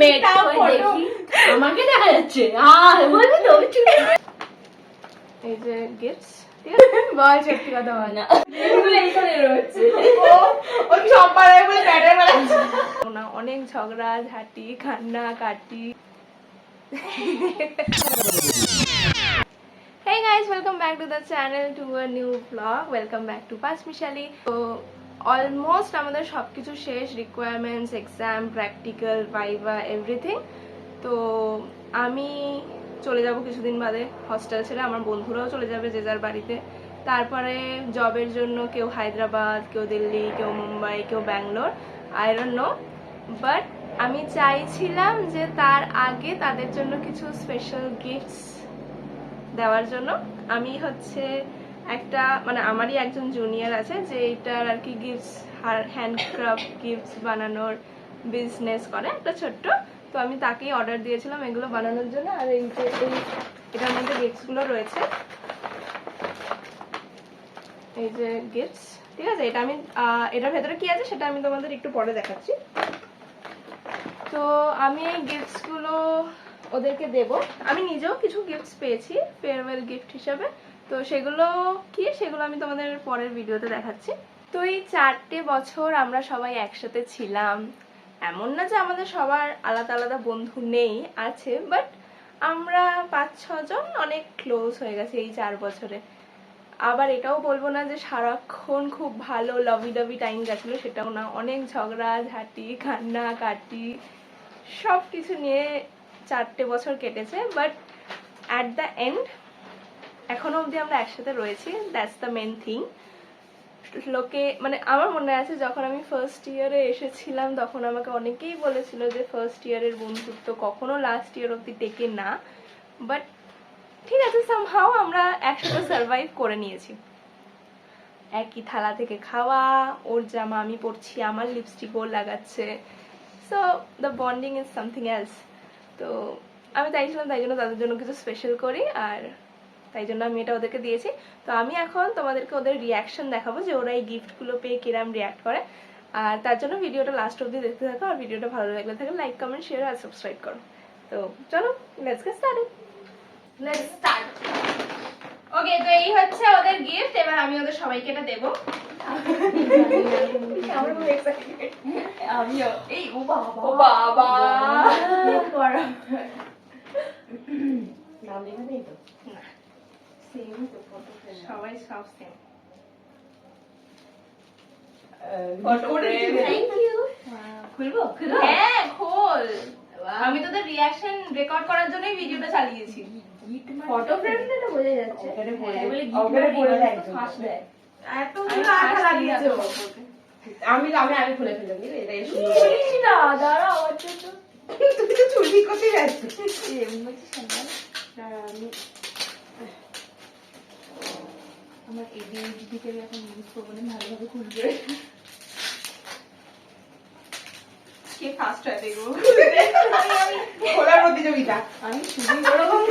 মেট দেখি আমাকে দেখা যাচ্ছে বলবি তো এই যে গিফটস বল সত্যি কথা বল না অনেক ঝগড়া ঝাঁটি কান্না কাটি Hey guys, welcome back to the channel to a new vlog. Welcome back to Pasmishali. So almost আমাদের সবকিছু শেষ, requirements, exam, practical, viva, everything. তো আমি চলে যাব কিছুদিন বাদে হস্টেল ছেড়ে, আমার বন্ধুরাও চলে যাবে যে যার বাড়িতে। তারপরে জবের জন্য কেউ হায়দ্রাবাদ, কেউ দিল্লি, কেউ মুম্বাই, কেউ Bangalore, I don't know. But আমি চাইছিলাম যে তার আগে তাদের জন্য কিছু স্পেশাল গিফটস দেওয়ার জন্য। আমি হচ্ছে একটা মানে আমারই একজন জুনিয়র আছে যে এটার আর কি গিফটস হ্যান্ডক্রাফট গিফটস বানানোর বিজনেস করে একটা ছোট্ট। তো আমি তাকেই অর্ডার দিয়েছিলাম এগুলো বানানোর জন্য। আর এই যে এটার মধ্যে গিফটসগুলো রয়েছে, এই যে গিফটস, ঠিক আছে। এটা আমি এটার ভেতরে কি আছে সেটা আমি তোমাদের একটু পরে দেখাচ্ছি। তো আমি এই গিফটসগুলো ওদেরকে দেব। আমি নিজেও কিছু গিফটস পেয়েছি ফেয়ারওয়েল গিফট হিসাবে, তো সেগুলো কি সেগুলো আমি তোমাদের পরের ভিডিওতে দেখাচ্ছি। তো এই 4টে বছর আমরা সবাই একসাথে ছিলাম। এমন না যে আমাদের সবার আলাদা আলাদা বন্ধু নেই, আছে, বাট আমরা 5-6 জন অনেক ক্লোজ হয়ে গেছে এই 4 বছরে। আবার এটাও বলবো না যে সারাক্ষণ খুব ভালো লাভি ডাভি টাইম গেছিল, সেটাও না। অনেক ঝগড়া ঝাঁটি কান্না কাটি সব কিছু নিয়ে 4টে বছর কেটেছে। বাট অ্যাট দ্য এন্ড এখনো অবধি আমরা একসাথে রয়েছি, দ্যাটস দ্য মেন থিং। লোকে মানে আমার মনে আছে যখন আমি ফার্স্ট ইয়ারে এসেছিলাম তখন আমাকে অনেকেই বলেছিল যে ফার্স্ট ইয়ারের বন্ধুত্ব কখনো লাস্ট ইয়ার অবধি টেকে না। বাট ঠিক আছে, সামহাও আমরা একসাথে সার্ভাইভ করে নিয়েছি। একই থালা থেকে খাওয়া, ওর জামা আমি পরছি, আমার লিপস্টিক ওর লাগাচ্ছে, so the bonding is something else. তো আমি চাইছিলাম তাই জন্য তাদের জন্য কিছু স্পেশাল করি, আর তাই জন্য আমি এটা ওদেরকে দিয়েছি। তো আমি এখন তোমাদেরকে ওদের রিয়াকশন দেখাবো যে ওরা এই গিফটগুলো পেয়ে কিরম রিয়াক্ট করে। আর তার জন্য ভিডিওটা লাস্ট অবধি দেখতে থাকো। আর ভিডিওটা ভালো লাগলে থাকে লাইক কমেন্ট শেয়ার আর সাবস্ক্রাইব করো। তো চলো let's get started. Let's start. Okay, তো এই হচ্ছে ওদের গিফট। এবার আমি ওদের সবাইকে এটা দেবো। আমিও এই ও বাবা সবাই সব সেম। হ্যাঁ খোল, আমি তোদের রিয়াকশন রেকর্ড করার জন্যই ভিডিওটা চালিয়েছি। ফটো ফ্রেম এটা বোঝা যাচ্ছে, আমি খুলে ফেললাম। তুই তো চুরি করতে যাচ্ছিস। আমার এদিকে এখন ইউজ করবো না, ভালোভাবে খুলবে। কে ফার্স্ট হয় দেখবো খোলার প্রতিযোগিতা। আমি শুধু ওরকম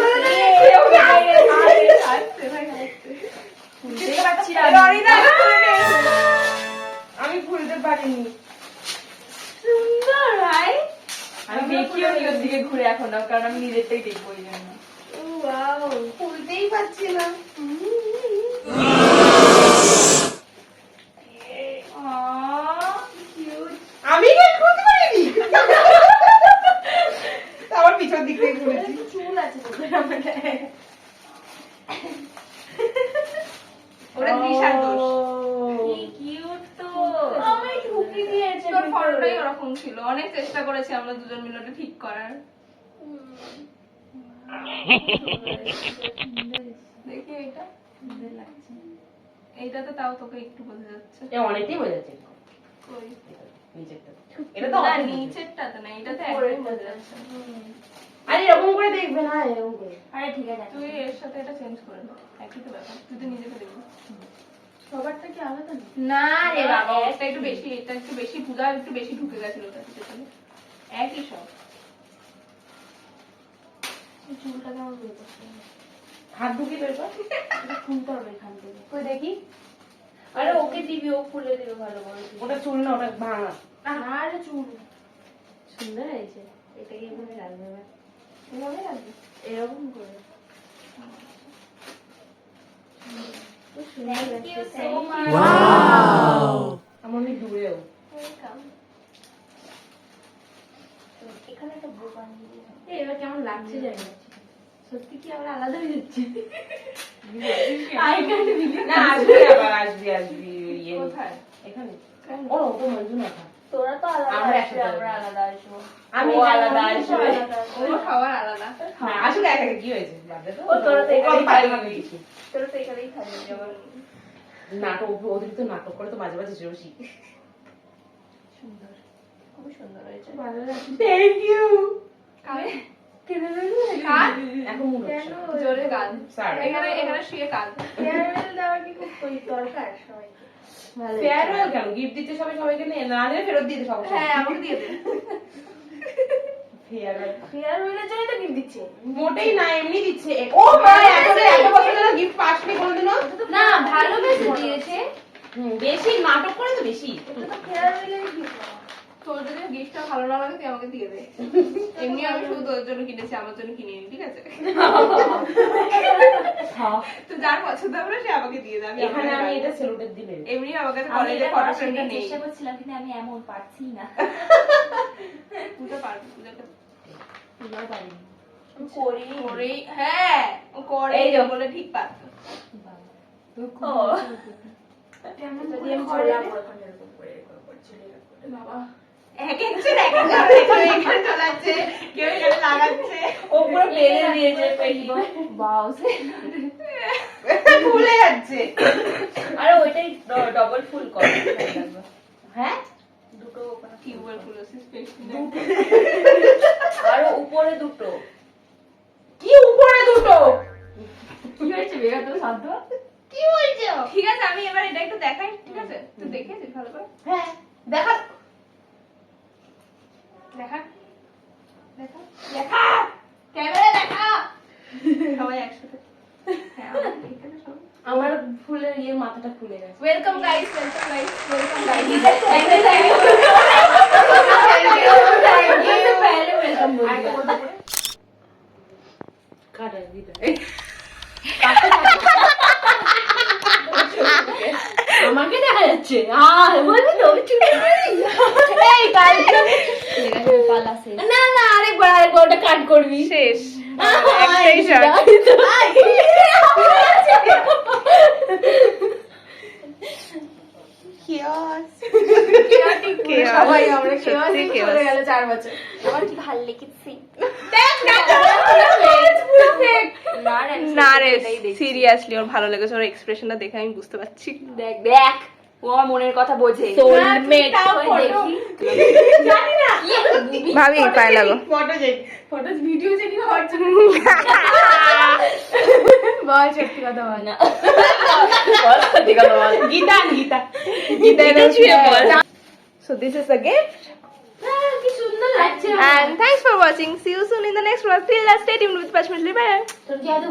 আমি খুলতে পারিনি। সুন্দর ভাই, আমি দেখিও নি ওর দিকে ঘুরে এখন, কারণ আমি নিজেরটাই দেখবো এই জন্য। খুলতেই পারছি না। আমি খুলতে পারিনি, আমার পিছন দিক থেকে খুলেছি। চুল আছে ওটা বিশাল দোষ। কি কিউট তো, আমায় ঢুকি দিয়েছে। তোর ফটোটাই ওরকম ছিল। অনেক চেষ্টা করেছি আমরা দুজন মিলে ওটা ঠিক করার। দেখি এটা সুন্দর লাগছে। এইটাতে তাও তোকে একটু বোঝা যাচ্ছে। অনেকটাই বোঝা যাচ্ছে। কই নিচেরটা এটা তো নিচেরটা তো না, এটাতে একদম বোঝা যাচ্ছে। আরে এরকম করে দেখবে না, এরকম করে। আরে ঠিক আছে, তুই এর সাথে এটা চেঞ্জ করে নে, একই তো ব্যাপার। তুই তো নিজেকে দেখবি। সবারটা কি আলাদা না রে বাবা, এটা একটু বেশি, এটা একটু বেশি পূজা একটু বেশি ঢুকে গেছিল ওটার পেছনে। একই সব। চুলটা কেমন বের করতে হবে, হাত ঢুকিয়ে বের কর। এটা খুলতে হবে এখান থেকে। কই দেখি। আরে ওকে দিবি, ও খুলে দিবে ভালো করে। ওটা চুল না, ওটা ভাঙা। আরে চুল সুন্দর হয়েছে। এটাকে এভাবে রাখবে এবার। এভাবে রাখবি? এরকম করে। Thank you so much. আমার অনেক দূরেও। Welcome. তো এখানে একটা বুক বানিয়ে দিই। এবার কেমন লাগছে জানি না। সত্যি কি আমরা আলাদা হয়ে যাচ্ছি? না আসবি আবার আসবি ইয়ে কোথায়? এখানে কেন? ও তো মঞ্জুনা খা তোরা তো আলাদা আমরা আসবি, একসাথে আমরা আলাদা আসবো। আমি ও আলাদা আলাদা আসবো আসবে। ওর খাবার আলাদা। হ্যাঁ, আসলে একা একা কি হয়েছে বাদ দে তো ও তোরা তো এখানেই আমি পারি না থাকবি। কিছু। তোরা তো এখানেই থাকবি যেমন। নাটক অতিরিক্ত নাটক করে তো মাঝে মাঝে জোশি সুন্দর, খুব সুন্দর হয়েছে। থ্যাংক ইউ কানে? কেন কান? এখন মনে হচ্ছে জোরে কান। Sorry. এখানে শুয়ে কান। ফেয়ারওয়েল দেওয়ার কি খুব দরকার সবাইকে? ফেয়ারওয়েল কেন গিফট দিতে সবাইকে নিয়ে না নিয়ে ফেরত দিতে সবাই হ্যাঁ, আমাকে দিয়ে দে। ফেয়ারওয়েল ফেয়ারওয়েলের জন্যই তো গিফট দিচ্ছে। মোটেই না এমনি দিচ্ছে ও মা এত বছর ধরে গিফট পাসনি কোনোদিনও না ভালোবেসে দিয়েছে। বেশি নাটক করে তো বেশি এটা তো ফেয়ারওয়েলের গিফট। তোর যদি গিফটটা ভালো না লাগে তুই আমাকে দিয়ে দে। এমনি আমি শুধু তোর জন্য কিনেছি, আমার জন্য কিনিনি, ঠিক আছে? তো যার পছন্দ হবে সে আমাকে দিয়ে দে। এখানে আমি এটা সেলুটের দিলে এমনি আমার কাছে আমি কলেজে এটা ফটো করার ফ্রেমটা নেই। চেষ্টা করছিলাম কিন্তু আমি এমন পারছি না। পূজা পারবি, পূজাকে পূজাও পারিনি। আমি করি। করেই, হ্যাঁ, ও করে এই যে। বলে ঠিক পারতো। ও যদি আমি চললাম ওখানে এরকম করে এরকম করছিল এরকম করে। বাবা এক একজন এক এক ভাবে কেউ এখানে চালাচ্ছে, কেউ এখানে লাগাচ্ছে। ও পুরো বেঁধে দিয়েছে পেটি। বাউ সে ভুলে যাচ্ছে আরে ওইটাই ডবল ফুল কর। হ্যাঁ দুটো ওখানে টিউবারকুলোসিস পেশেন্ট। আরো উপরে দুটো। কি উপরে দুটো কি হয়েছে বেগা তো শান্ত? কি বলছো ঠিক আছে, আমি এবার এটা একটু দেখাই, ঠিক আছে? তুই দেখেছিস ভালো করে? হ্যাঁ দেখা দেখা দেখা দেখা ক্যামেরা দেখা সবাই একসাথে। হ্যাঁ, আমার ঠিক আছে সব। আমার ফুলের ইয়ে মাথাটা খুলে গেছে welcome guys, welcome guys, welcome guys. Thank you thank you. पहले वेलकम बोल दिया। কাটা দিটা আমাকে দেখা যাচ্ছে। বলবি তো চুপ এই কালকে পালা শেষ। না আরেকবার ওটা কাট করবি। শেষ। একটাই shot। সবাই আমরা সত্যি চলে গেল 4 বছর। আমার কি ভালো লেগেছে। না রে, সিরিয়াসলি ওর ভালো লেগেছে, ওর এক্সপ্রেশনটা দেখে আমি বুঝতে পারছি। দেখ দেখ ও আমার মনের কথা বোঝে। সোলমেট দেখি। ভাবি পায়ে লাগো। ফটো ভিডিও চেকিং হওয়ার জন্য বল সত্যি কথা বল না। গীতা গীতা গীতা ছুঁয়ে বল। So this is the gift কি সুন্দর লাগছে। and thanks for watching. See you soon in the next vlog. Till then stay tuned with Pachmishli. Bye. তোর কি আদৌ